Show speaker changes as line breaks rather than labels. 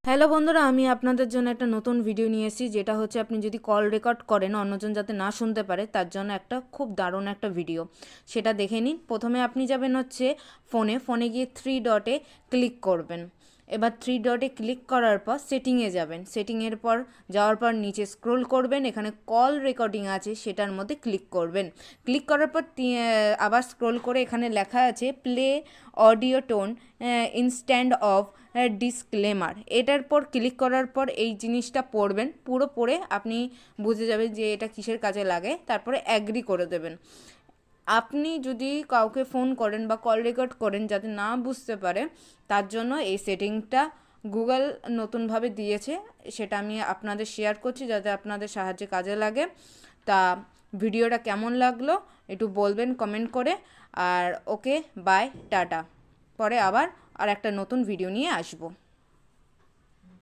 Hello বন্ধুরা, আমি আপনাদের জন্য একটা নতুন ভিডিও নিয়ে এসেছি, যেটা হচ্ছে আপনি যদি কল রেকর্ড করেন অন্যজন যাতে না শুনতে পারে তার জন্য একটা খুব দারুণ একটা ভিডিও, সেটা দেখে নিন। প্রথমে আপনি যাবেন হচ্ছে ফোনে গিয়ে থ্রি ডটে ক্লিক করবেন। এবার থ্রি ডটে ক্লিক করার পর সেটিংয়ে যাবেন। সেটিংয়ের পর যাওয়ার পর নিচে স্ক্রোল করবেন, এখানে কল রেকর্ডিং আছে সেটার মধ্যে ক্লিক করবেন। ক্লিক করার পর আবার স্ক্রোল করে এখানে লেখা আছে play audio tone ইনস্ট্যান্ড of disclaimer. এটার পর ক্লিক করার পর এই জিনিসটা পড়বেন, পুরো পড়ে আপনি বুঝে যাবেন যে এটা কিসের কাজে লাগে। তারপরে অ্যাগ্রি করে দেবেন। আপনি যদি কাউকে ফোন করেন বা কল রেকর্ড করেন যাতে না বুঝতে পারে, তার জন্য এই সেটিংটা গুগল নতুনভাবে দিয়েছে, সেটা আমি আপনাদের শেয়ার করছি যাতে আপনাদের সাহায্যে কাজে লাগে। তা ভিডিওটা কেমন লাগলো একটু বলবেন কমেন্ট করে। আর ওকে, বাই, টাটা। পরে আবার একটা নতুন ভিডিও নিয়ে আসবো।